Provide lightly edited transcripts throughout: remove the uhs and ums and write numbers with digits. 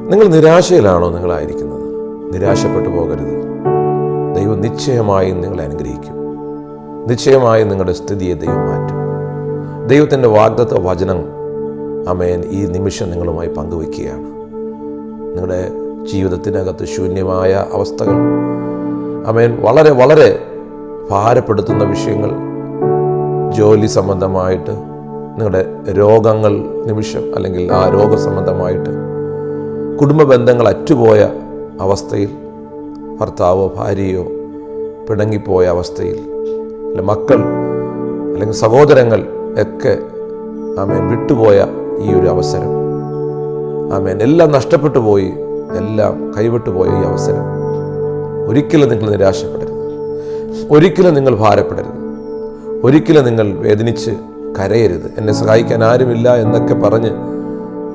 നിങ്ങൾ നിരാശയിലാണോ നിങ്ങളായിരിക്കുന്നത്? നിരാശപ്പെട്ടു പോകരുത്. ദൈവം നിശ്ചയമായും നിങ്ങളെ അനുഗ്രഹിക്കും. നിശ്ചയമായും നിങ്ങളുടെ സ്ഥിതിയെ ദൈവം മാറ്റും. ദൈവത്തിൻ്റെ വാഗ്ദത്ത വചനം ആമേൻ ഈ നിമിഷം നിങ്ങളുമായി പങ്കുവയ്ക്കുകയാണ്. നിങ്ങളുടെ ജീവിതത്തിനകത്ത് ശൂന്യമായ അവസ്ഥകൾ, ആമേൻ, വളരെ വളരെ ഭാരപ്പെടുത്തുന്ന വിഷയങ്ങൾ, ജോലി സംബന്ധമായിട്ട് നിങ്ങളുടെ രോഗങ്ങൾ നിമിഷം, അല്ലെങ്കിൽ ആ രോഗസംബന്ധമായിട്ട് കുടുംബ ബന്ധങ്ങൾ അറ്റുപോയ അവസ്ഥയിൽ, ഭർത്താവോ ഭാര്യയോ പിണങ്ങിപ്പോയ അവസ്ഥയിൽ, അല്ലെ മക്കൾ അല്ലെങ്കിൽ സഹോദരങ്ങൾ ഒക്കെ ആമേൻ വിട്ടുപോയ ഈ ഒരു അവസരം, ആമേൻ, എല്ലാം നഷ്ടപ്പെട്ടു പോയി, എല്ലാം കൈവിട്ടു പോയ ഈ അവസരം, ഒരിക്കലും നിങ്ങൾ നിരാശപ്പെടരുത്. ഒരിക്കലും നിങ്ങൾ ഭാരപ്പെടരുത്. ഒരിക്കലും നിങ്ങൾ വേദനിച്ച് കരയരുത്. എന്നെ സഹായിക്കാൻ ആരുമില്ല എന്നൊക്കെ പറഞ്ഞ്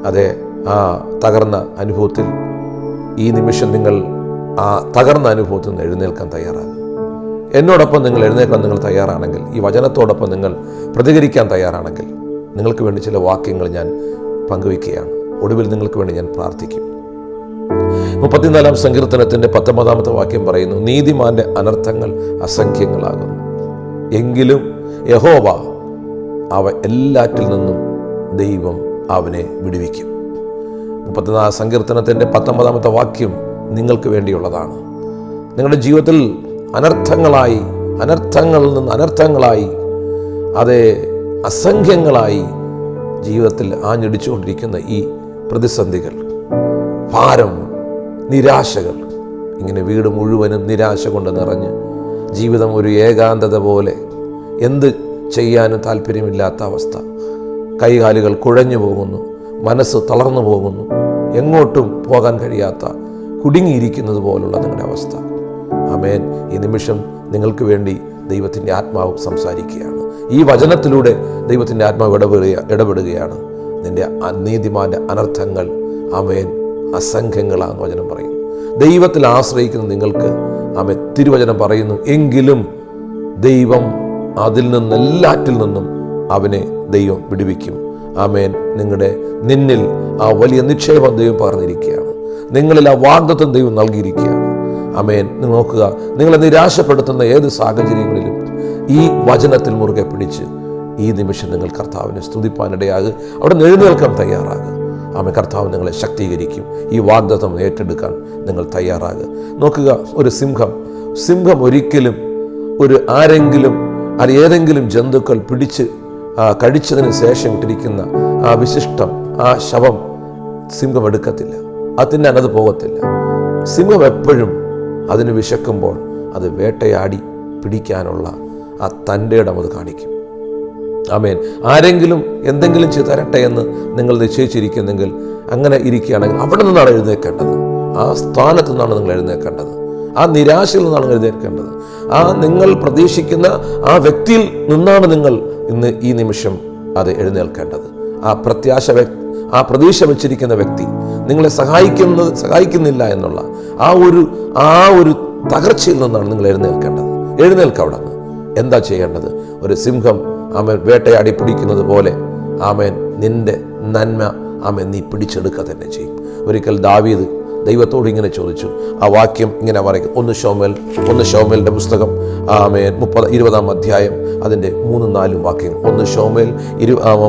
അതെ ആ തകർന്ന അനുഭവത്തിൽ ഈ നിമിഷം നിങ്ങൾ ആ തകർന്ന അനുഭവത്തിൽ നിന്ന് എഴുന്നേൽക്കാൻ തയ്യാറാകും. എന്നോടൊപ്പം നിങ്ങൾ എഴുന്നേൽക്കാൻ നിങ്ങൾ തയ്യാറാണെങ്കിൽ, ഈ വചനത്തോടൊപ്പം നിങ്ങൾ പ്രതികരിക്കാൻ തയ്യാറാണെങ്കിൽ, നിങ്ങൾക്ക് വേണ്ടി ചില വാക്യങ്ങൾ ഞാൻ പങ്കുവയ്ക്കുകയാണ്. ഒടുവിൽ നിങ്ങൾക്ക് വേണ്ടി ഞാൻ പ്രാർത്ഥിക്കും. 34-ാം സങ്കീർത്തനത്തിൻ്റെ 19-ാമത്തെ വാക്യം പറയുന്നു, നീതിമാന്റെ അനർത്ഥങ്ങൾ അസംഖ്യങ്ങളാകുന്നു, എങ്കിലും യഹോവ അവ എല്ലാറ്റിൽ നിന്നും ദൈവം അവനെ വിടുവിക്കും. 34-ാം സങ്കീർത്തനത്തിൻ്റെ 19-ാമത്തെ വാക്യം നിങ്ങൾക്ക് വേണ്ടിയുള്ളതാണ്. നിങ്ങളുടെ ജീവിതത്തിൽ അനർത്ഥങ്ങളിൽ നിന്ന് അനർത്ഥങ്ങളായി, അതേ അസംഖ്യങ്ങളായി ജീവിതത്തിൽ ആഞ്ഞടിച്ചുകൊണ്ടിരിക്കുന്ന ഈ പ്രതിസന്ധികൾ, ഭാരം, നിരാശകൾ, ഇങ്ങനെ വീട് മുഴുവനും നിരാശ കൊണ്ട് നിറഞ്ഞ് ജീവിതം ഒരു ഏകാന്തത പോലെ, എന്ത് ചെയ്യാനും താല്പര്യമില്ലാത്ത അവസ്ഥ, കൈകാലുകൾ കുഴഞ്ഞു പോകുന്നു, മനസ്സ് തളർന്നു പോകുന്നു, എങ്ങോട്ടും പോകാൻ കഴിയാത്ത, കുടുങ്ങിയിരിക്കുന്നത് പോലുള്ള നിങ്ങളുടെ അവസ്ഥ, ആമേൻ, ഈ നിമിഷം നിങ്ങൾക്ക് വേണ്ടി ദൈവത്തിൻ്റെ ആത്മാവ് സംസാരിക്കുകയാണ്. ഈ വചനത്തിലൂടെ ദൈവത്തിൻ്റെ ആത്മാവ് ഇടപെടുകയാണ്. നിന്റെ നീതിമാന്റെ അനർത്ഥങ്ങൾ ആമേൻ അസംഖ്യങ്ങളാണെന്ന് വചനം പറയുന്നു. ദൈവത്തിൽ ആശ്രയിക്കുന്ന നിങ്ങൾക്ക് ആമേൻ തിരുവചനം പറയുന്നു, എങ്കിലും ദൈവം അതിൽ നിന്നെല്ലാറ്റിൽ നിന്നും അവനെ ദൈവം വിടുവിക്കും. ആമേൻ, നിന്നിൽ ആ വലിയ നിക്ഷേപം ദൈവം പകർന്നിരിക്കുകയാണ്. നിങ്ങളിൽ ആ വാഗ്ദത്തം ദൈവം നൽകിയിരിക്കുകയാണ്. ആമേൻ, നിങ്ങൾ നോക്കുക, നിങ്ങളെ നിരാശപ്പെടുത്തുന്ന ഏത് സാഹചര്യങ്ങളിലും ഈ വചനത്തിൽ മുറുകെ പിടിച്ച് ഈ നിമിഷം നിങ്ങൾ കർത്താവിനെ സ്തുതിപ്പാനിടയാകുക. അവിടെ നിന്ന് എഴുന്നേൽക്കാൻ തയ്യാറാകുക. ആമേൻ, കർത്താവ് നിങ്ങളെ ശക്തീകരിക്കും. ഈ വാഗ്ദത്തം ഏറ്റെടുക്കാൻ നിങ്ങൾ തയ്യാറാകുക. നോക്കുക, ഒരു സിംഹം ഒരിക്കലും ആരെങ്കിലും ഏതെങ്കിലും ജന്തുക്കൾ പിടിച്ച് കഴിച്ചതിന് ശേഷം ഇട്ടിരിക്കുന്ന ആ വിശിഷ്ടം, ആ ശവം സിംഹം എടുക്കത്തില്ല. അതിന് അത് പോകത്തില്ല. സിംഹം എപ്പോഴും അതിന് വിശക്കുമ്പോൾ അത് വേട്ടയാടി പിടിക്കാനുള്ള ആ തൻ്റെ ഇടം അത് കാണിക്കും. ആമേൻ, ആരെങ്കിലും എന്തെങ്കിലും ചെയ്ത് തരട്ടെ എന്ന് നിങ്ങൾ നിശ്ചയിച്ചിരിക്കുന്നെങ്കിൽ, അങ്ങനെ ഇരിക്കുകയാണെങ്കിൽ അവിടെ നിന്നാണ് എഴുന്നേൽക്കേണ്ടത്. ആ സ്ഥാനത്ത് നിന്നാണ് നിങ്ങൾ എഴുന്നേൽക്കേണ്ടത്. ആ നിരാശയിൽ നിന്നാണ് എഴുന്നേൽക്കേണ്ടത്. ആ നിങ്ങൾ പ്രതീക്ഷിക്കുന്ന ആ വ്യക്തിയിൽ നിന്നാണ് നിങ്ങൾ ഇന്ന് ഈ നിമിഷം അത് എഴുന്നേൽക്കേണ്ടത്. ആ പ്രതീക്ഷ വെച്ചിരിക്കുന്ന വ്യക്തി നിങ്ങളെ സഹായിക്കുന്നില്ല എന്നുള്ള ആ ഒരു തകർച്ചയിൽ നിന്നാണ് നിങ്ങൾ എഴുന്നേൽക്കേണ്ടത്. അവിടെ നിന്ന് എന്താ ചെയ്യേണ്ടത്? ഒരു സിംഹം ആമേൻ വേട്ടയാടി പിടിക്കുന്നത് പോലെ ആമേൻ നിന്റെ നന്മ ആമേൻ നീ പിടിച്ചെടുക്കുക തന്നെ ചെയ്യും. ഒരിക്കൽ ദാവീദ് ദൈവത്തോട് ഇങ്ങനെ ചോദിച്ചു. ആ വാക്യം ഇങ്ങനെ പറയും, 1 ശമൂവേലിന്റെ പുസ്തകം ആമേൻ 20-ാം അധ്യായം അതിൻ്റെ 3-4 വാക്യങ്ങൾ. 1 ശമൂവേൽ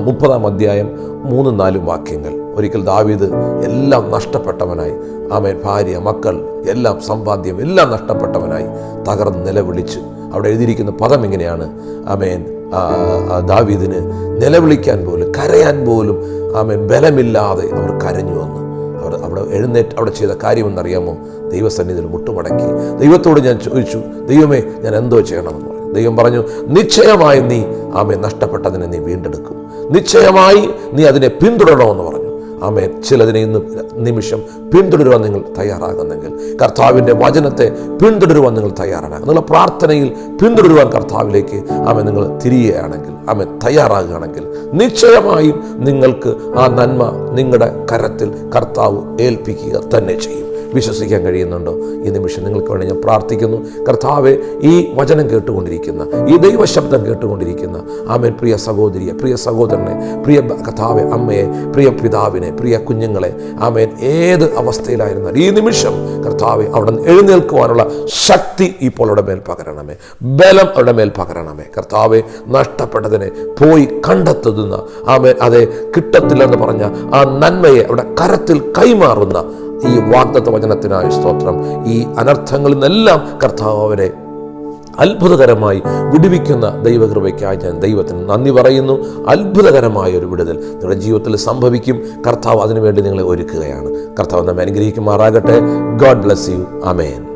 30-ാം അധ്യായം 3-4 വാക്യങ്ങൾ. ഒരിക്കൽ ദാവീദ് എല്ലാം നഷ്ടപ്പെട്ടവനായി, ആമേൻ, ഭാര്യ, മക്കൾ, എല്ലാം സമ്പാദ്യം എല്ലാം നഷ്ടപ്പെട്ടവനായി തകർന്ന് നിലവിളിച്ച്, അവിടെ എഴുതിയിരിക്കുന്ന പദം ഇങ്ങനെയാണ്, ആമേൻ, ദാവീദിന് നിലവിളിക്കാൻ പോലും കരയാൻ പോലും ആമേൻ ബലമില്ലാതെ അവർ കരഞ്ഞു വന്നു. അവിടെ എഴുന്നേറ്റ് അവിടെ ചെയ്ത കാര്യമെന്നറിയാമോ? ദൈവസന്നിധിയിൽ മുട്ടുമടക്കി ദൈവത്തോട് ഞാൻ ചോദിച്ചു, ദൈവമേ, ഞാൻ എന്തോ ചെയ്യണമെന്ന് പറഞ്ഞു. ദൈവം പറഞ്ഞു, നിശ്ചയമായി നീ ആമേൻ നഷ്ടപ്പെട്ടതിനെ നീ വീണ്ടെടുക്കും. നിശ്ചയമായി നീ അതിനെ പിന്തുടരണമെന്ന് പറഞ്ഞു. ആമേൻ, ചിലതിനെ ഇന്ന് നിമിഷം പിന്തുടരുവാൻ നിങ്ങൾ തയ്യാറാകുന്നെങ്കിൽ, കർത്താവിൻ്റെ വചനത്തെ പിന്തുടരുവാൻ നിങ്ങൾ തയ്യാറാകുക, നിങ്ങളുടെ പ്രാർത്ഥനയിൽ പിന്തുടരുവാൻ കർത്താവിലേക്ക് ആമേൻ നിങ്ങൾ തിരിയുകയാണെങ്കിൽ, ആമേൻ തയ്യാറാകുകയാണെങ്കിൽ, നിശ്ചയമായും നിങ്ങൾക്ക് ആ നന്മ നിങ്ങളുടെ കരത്തിൽ കർത്താവ് ഏൽപ്പിക്കുക തന്നെ ചെയ്യും. വിശ്വസിക്കാൻ കഴിയുന്നുണ്ടോ? ഈ നിമിഷം നിങ്ങൾക്ക് വേണ്ടി ഞാൻ പ്രാർത്ഥിക്കുന്നു. കർത്താവെ, ഈ വചനം കേട്ടുകൊണ്ടിരിക്കുന്ന, ഈ ദൈവശബ്ദം കേട്ടുകൊണ്ടിരിക്കുന്ന ആമേൻ പ്രിയ സഹോദരിയെ, പ്രിയ സഹോദരനെ, പ്രിയ കർത്താവെ അമ്മയെ, പ്രിയ പിതാവിനെ, പ്രിയ കുഞ്ഞുങ്ങളെ ആമേൻ ഏത് അവസ്ഥയിലായിരുന്നാൽ ഈ നിമിഷം കർത്താവെ അവിടെ നിന്ന് എഴുന്നേൽക്കുവാനുള്ള ശക്തി ഇപ്പോൾ അവിടെ മേൽ പകരണമേ, ബലം അവിടെ മേൽ പകരണമേ. കർത്താവെ, നഷ്ടപ്പെട്ടതിനെ പോയി കണ്ടെത്തുന്ന ആമേൻ അതെ കിട്ടത്തില്ലെന്ന് പറഞ്ഞ ആ നന്മയെ അവിടെ കരത്തിൽ കൈമാറുന്ന ഈ വാഗ്ദത്ത വചനത്തിനായ സ്തോത്രം. ഈ അനർത്ഥങ്ങളിൽ നിന്നെല്ലാം കർത്താവ് അവരെ അത്ഭുതകരമായി വിടുവിക്കുന്ന ദൈവകൃപയ്ക്കായി ഞാൻ ദൈവത്തിന് നന്ദി പറയുന്നു. അത്ഭുതകരമായ ഒരു വിടുതൽ നിങ്ങളുടെ ജീവിതത്തിൽ സംഭവിക്കും. കർത്താവ് അതിനുവേണ്ടി നിങ്ങളെ ഒരുക്കുകയാണ്. കർത്താവ് നമ്മെ അനുഗ്രഹിക്കുമാറാകട്ടെ. God bless you. ആമേൻ.